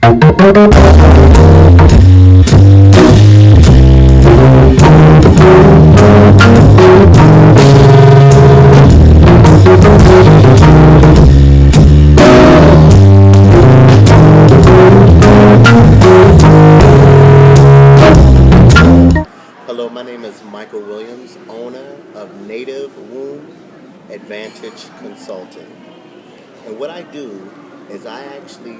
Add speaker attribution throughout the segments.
Speaker 1: Hello, my name is Michael Williams, owner of Native Womb Advantage Consulting. And what I do is I actually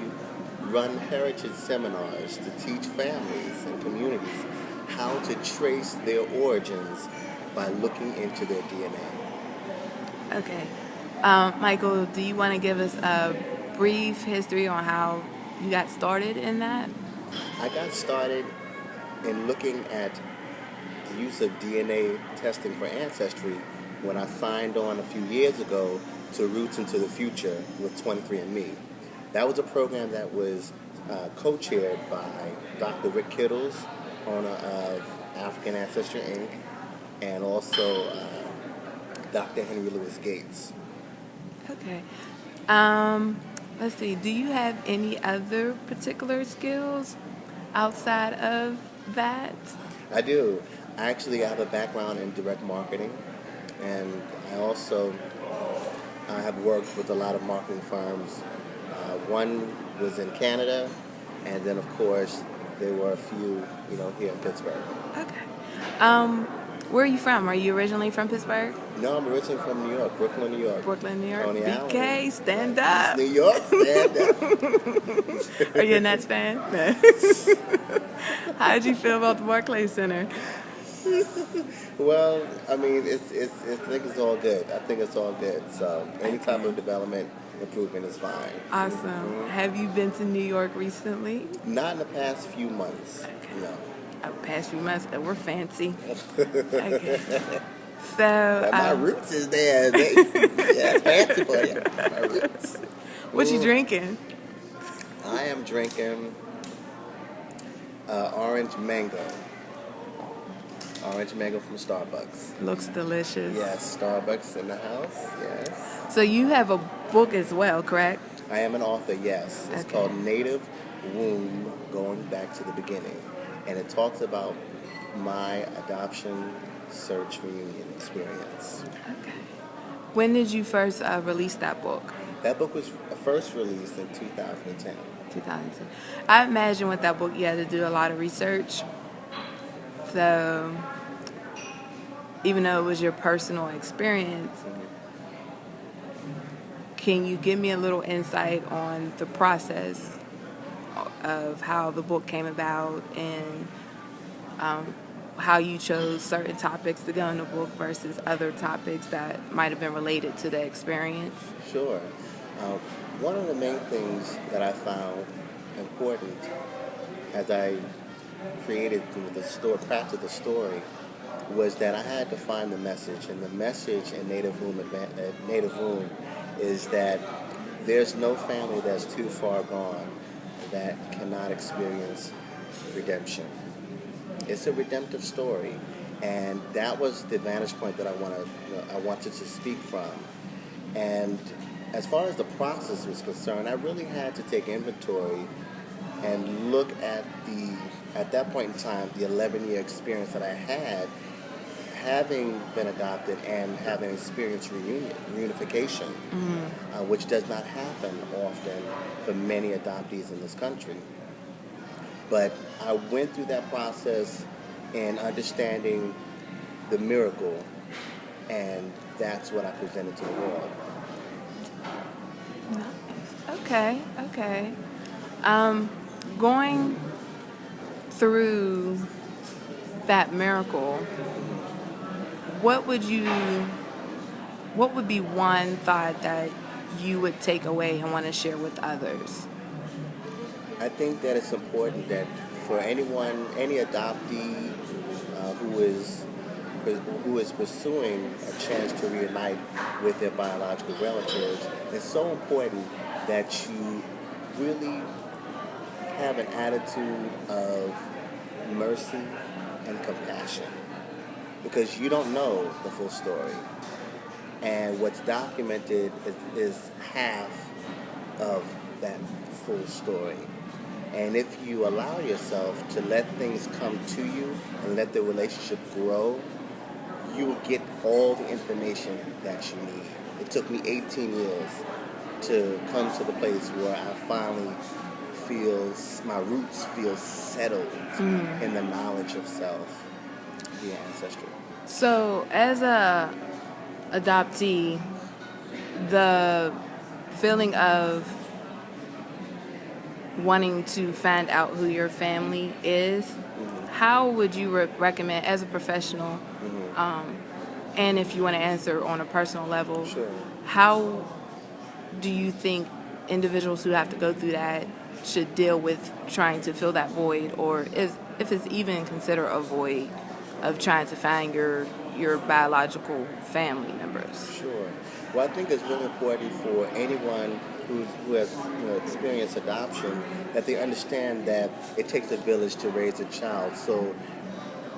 Speaker 1: run heritage seminars to teach families and communities how to trace their origins by looking into their DNA.
Speaker 2: Okay. Michael, do you want to give us a brief history on how you got started in that?
Speaker 1: I got started in looking at the use of DNA testing for ancestry when I signed on a few years ago to Roots IntoThe Future with 23andMe. That was a program that was co-chaired by Dr. Rick Kittles, owner of African Ancestry, Inc., and also Dr. Henry Louis Gates.
Speaker 2: Okay. Let's see. Do you have any other particular skills outside of that?
Speaker 1: I do. I actually have a background in direct marketing, and I also have worked with a lot of marketing firms. One was in Canada, and then of course there were a few, here in Pittsburgh.
Speaker 2: Okay. Where are you from? Are you originally from Pittsburgh?
Speaker 1: No, I'm originally from New York, Brooklyn, New York.
Speaker 2: Brooklyn, New York.
Speaker 1: Coney
Speaker 2: BK,
Speaker 1: Island.
Speaker 2: stand up.
Speaker 1: New York, stand up.
Speaker 2: Are you a Nets fan? How did you feel about the Barclays Center?
Speaker 1: Well, I mean, I think it's all good. I think it's all good. So any type of development, improvement is fine.
Speaker 2: Awesome.
Speaker 1: Mm-hmm.
Speaker 2: Have you been to New York recently?
Speaker 1: Not in the past few months.
Speaker 2: Okay.
Speaker 1: No.
Speaker 2: Past few months, we're fancy. Okay. So
Speaker 1: my roots is there. Yeah, fancy for you. My roots.
Speaker 2: What you drinking?
Speaker 1: I am drinking orange mango. Orange mango from Starbucks.
Speaker 2: Looks delicious.
Speaker 1: Yes, Starbucks in the house. Yes.
Speaker 2: So you have a book as well, correct?
Speaker 1: I am an author. Yes. It's
Speaker 2: Okay.
Speaker 1: called Native Womb: Going Back to the Beginning, and it talks about my adoption search reunion experience.
Speaker 2: Okay. When did you first release that book?
Speaker 1: That book was first released in 2010.
Speaker 2: 2010. I imagine with that book you had to do a lot of research. So even though it was your personal experience, can you give me a little insight on the process of how the book came about and how you chose certain topics to go in the book versus other topics that might have been related to the experience?
Speaker 1: Sure. One of the main things that I found important as I created crafted the story, was that I had to find the message, and the message in Native Womb is that there's no family that's too far gone that cannot experience redemption. It's a redemptive story, and that was the vantage point that I wanted to speak from. And as far as the process was concerned, I really had to take inventory and look at that point in time, the 11-year experience that I had, having been adopted and having experienced reunification, which does not happen often for many adoptees in this country. But I went through that process in understanding the miracle, and that's what I presented to the world.
Speaker 2: Nice. Okay. Going through that miracle, what would be one thought that you would take away and want to share with others?
Speaker 1: I think that it's important that for any adoptee who is pursuing a chance to reunite with their biological relatives, it's so important that you really have an attitude of mercy and compassion, because you don't know the full story, and what's documented is half of that full story. And if you allow yourself to let things come to you and let the relationship grow, you will get all the information that you need. It took me 18 years to come to the place where I finally my roots feel settled in the knowledge of self via ancestry.
Speaker 2: So, as a adoptee, the feeling of wanting to find out who your family is, how would you recommend as a professional, and if you want to answer on a personal level,
Speaker 1: Sure.
Speaker 2: how do you think individuals who have to go through that should deal with trying to fill that void, or if it's even considered a void of trying to find your biological family members?
Speaker 1: Sure. Well, I think it's really important for anyone who has experienced adoption that they understand that it takes a village to raise a child. So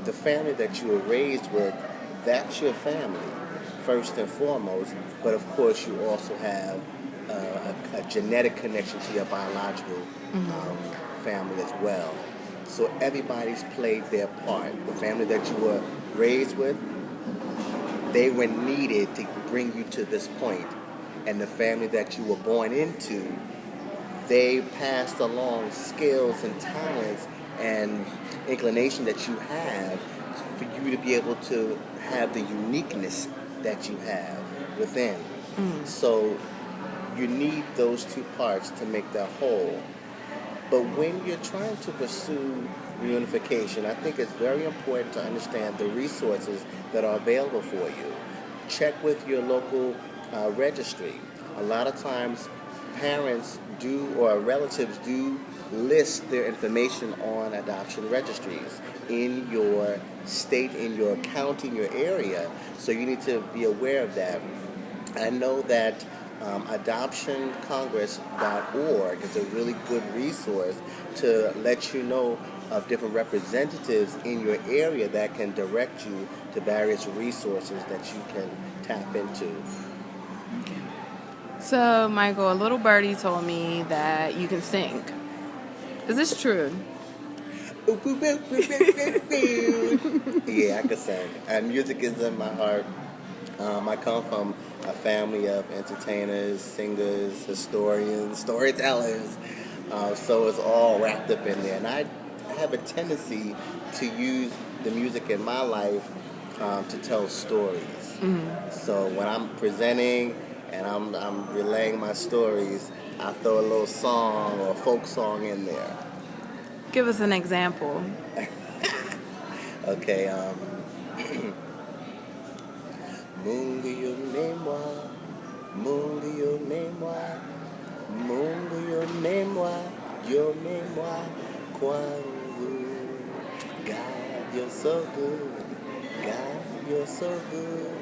Speaker 1: the family that you were raised with, that's your family, first and foremost. But of course, you also have a genetic connection to your biological family as well. So everybody's played their part. The family that you were raised with, they were needed to bring you to this point. And the family that you were born into, they passed along skills and talents and inclination that you have for you to be able to have the uniqueness that you have within. So you need those two parts to make that whole. But when you're trying to pursue reunification, I think it's very important to understand the resources that are available for you. Check with your local registry. A lot of times parents do or relatives do list their information on adoption registries in your state, in your county, in your area. So you need to be aware of that. I know that adoptioncongress.org is a really good resource to let you know of different representatives in your area that can direct you to various resources that you can tap into.
Speaker 2: So, Michael, a little birdie told me that you can sing. Is this true?
Speaker 1: Yeah, I can sing. And music is in my heart. I come from a family of entertainers, singers, historians, storytellers. So it's all wrapped up in there. And I have a tendency to use the music in my life to tell stories. So when I'm presenting and I'm relaying my stories, I throw a little song or folk song in there.
Speaker 2: Give us an example.
Speaker 1: Okay, Mungu yo memwa kwangu. God, you're so good. God, you're so good.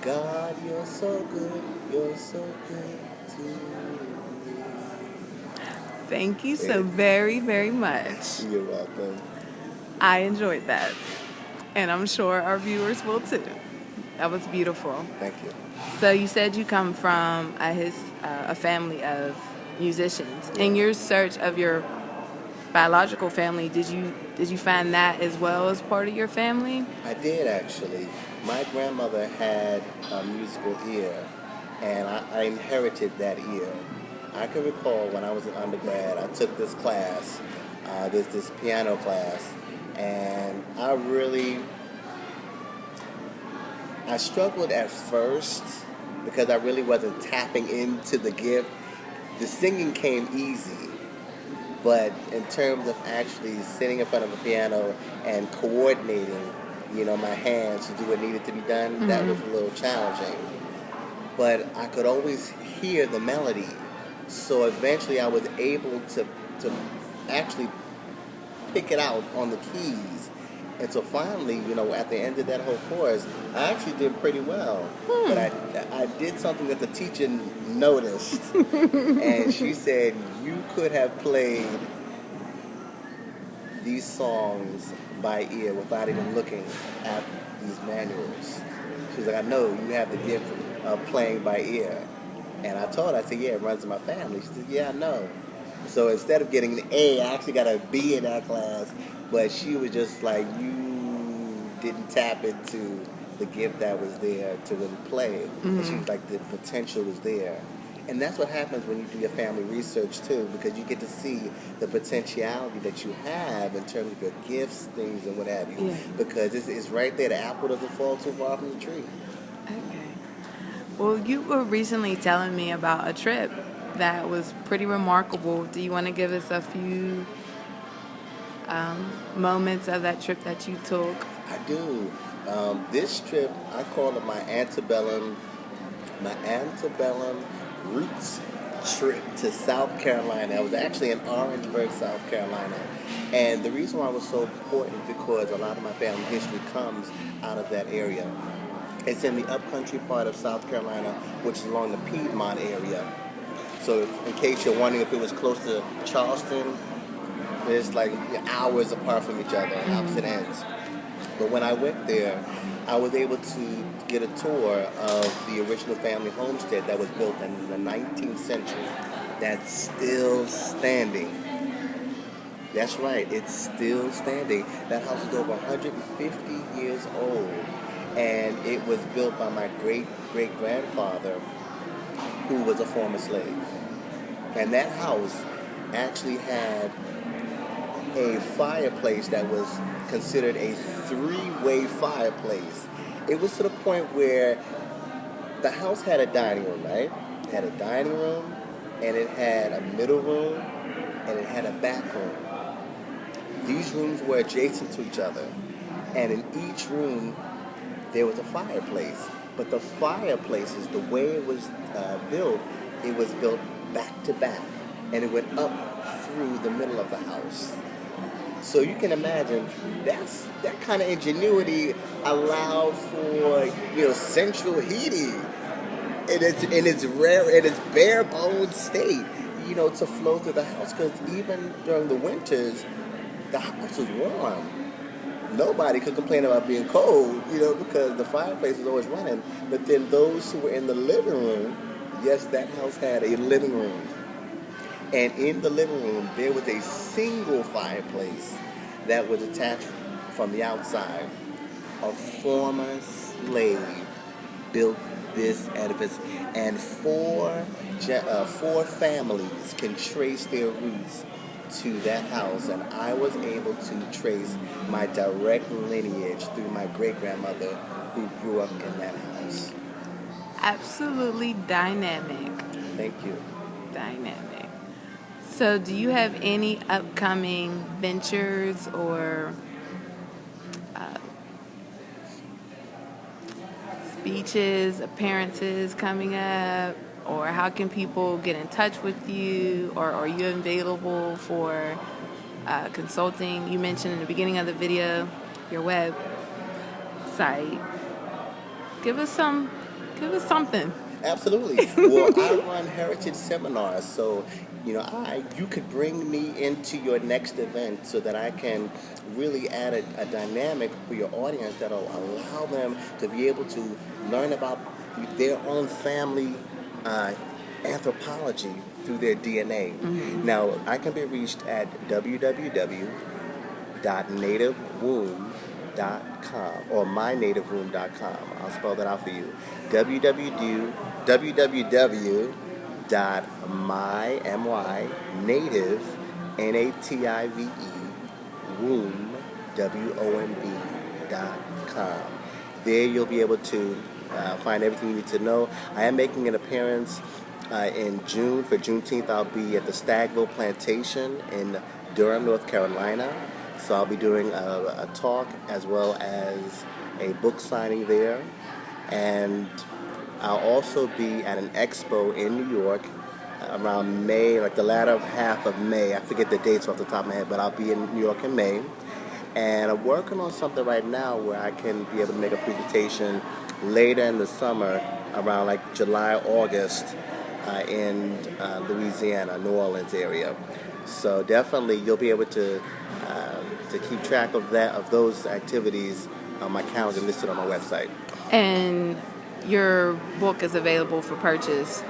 Speaker 1: God, you're so good. You're so good to me.
Speaker 2: Thank you so very, very much.
Speaker 1: You're welcome.
Speaker 2: I enjoyed that. And I'm sure our viewers will too. That was beautiful.
Speaker 1: Thank you.
Speaker 2: So you said you come from a family of musicians. In your search of your biological family, did you find that as well as part of your family?
Speaker 1: I did, actually. My grandmother had a musical ear, and I inherited that ear. I can recall when I was an undergrad, I took this class, this piano class, and I struggled at first because I really wasn't tapping into the gift. The singing came easy, but in terms of actually sitting in front of a piano and coordinating, my hands to do what needed to be done, that was a little challenging. But I could always hear the melody. So eventually I was able to actually pick it out on the keys. And so finally, at the end of that whole course, I actually did pretty well. But I did something that the teacher noticed. And she said, you could have played these songs by ear without even looking at these manuals. She was like, I know you have the gift of playing by ear. And I told her, I said, yeah, it runs in my family. She said, yeah, I know. So instead of getting an A, I actually got a B in that class. But she was just like, you didn't tap into the gift that was there to really play. And she was like, the potential is there. And that's what happens when you do your family research too, because you get to see the potentiality that you have in terms of your gifts, things, and what have you.
Speaker 2: Yeah.
Speaker 1: Because it's right there. The apple doesn't fall too far from the tree.
Speaker 2: Okay. Well, you were recently telling me about a trip that was pretty remarkable. Do you want to give us a few moments of that trip that you took?
Speaker 1: I do. This trip, I call it my antebellum Roots trip to South Carolina. I was actually in Orangeburg, South Carolina. And the reason why it was so important because a lot of my family history comes out of that area. It's in the upcountry part of South Carolina, which is along the Piedmont area. So in case you're wondering if it was close to Charleston, it's like hours apart from each other, opposite ends. But when I went there, I was able to get a tour of the original family homestead that was built in the 19th century. That's still standing. That's right, it's still standing. That house is over 150 years old. And it was built by my great-great-grandfather, who was a former slave. And that house actually had a fireplace that was considered a three-way fireplace. It was to the point where the house had a dining room, right? It had a dining room, and it had a middle room, and it had a back room. These rooms were adjacent to each other, and in each room there was a fireplace. But the fireplaces, the way it was built, it was built back to back, and it went up through the middle of the house. So you can imagine that kind of ingenuity allowed for central heating in its bare bones state, to flow through the house. Because even during the winters, the house was warm. Nobody could complain about being cold, because the fireplace was always running. But then those who were in the living room, yes, that house had a living room. And in the living room, there was a single fireplace that was attached from the outside. A former slave built this edifice, and four families can trace their roots to that house. And I was able to trace my direct lineage through my great-grandmother who grew up in that house.
Speaker 2: Absolutely dynamic.
Speaker 1: Thank you.
Speaker 2: Dynamic. So do you have any upcoming ventures or speeches, appearances coming up? Or how can people get in touch with you? Or are you available for consulting? You mentioned in the beginning of the video your website. Give us something.
Speaker 1: Absolutely. Well, I run heritage seminars, so you could bring me into your next event so that I can really add a dynamic for your audience that'll allow them to be able to learn about their own family anthropology through their DNA. Mm-hmm. Now, I can be reached at www.nativewomb.com or mynativewomb.com. I'll spell that out for you. www.womb.com. There you'll be able to find everything you need to know. I am making an appearance in June. For Juneteenth, I'll be at the Stagville Plantation in Durham, North Carolina. So I'll be doing a talk as well as a book signing there. And I'll also be at an expo in New York around May, like the latter half of May. I forget the dates off the top of my head, but I'll be in New York in May. And I'm working on something right now where I can be able to make a presentation later in the summer, around like July, August, in Louisiana, New Orleans area. So definitely you'll be able to keep track of those activities on my calendar listed on my website.
Speaker 2: And your book is available for purchase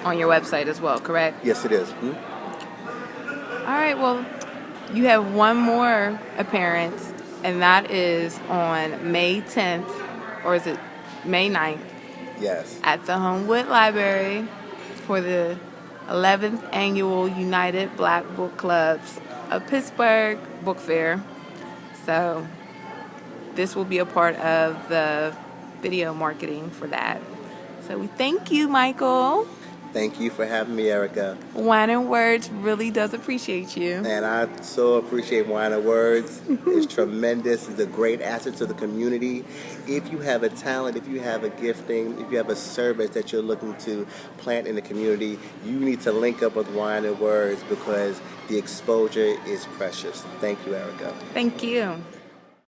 Speaker 2: on your website as well, correct?
Speaker 1: Yes, it is.
Speaker 2: All right, well, you have one more appearance, and that is on May 10th, or is it May 9th,
Speaker 1: Yes.
Speaker 2: at the Homewood Library for the 11th Annual United Black Book Clubs of Pittsburgh Book Fair. So this will be a part of the video marketing for that. So we thank you, Michael.
Speaker 1: Thank you for having me, Erika.
Speaker 2: Wine and Words really does appreciate you.
Speaker 1: And I so appreciate Wine and Words. It's tremendous. It's a great asset to the community. If you have a talent, if you have a gifting, if you have a service that you're looking to plant in the community, you need to link up with Wine and Words because the exposure is precious. Thank you, Erika.
Speaker 2: Thank you.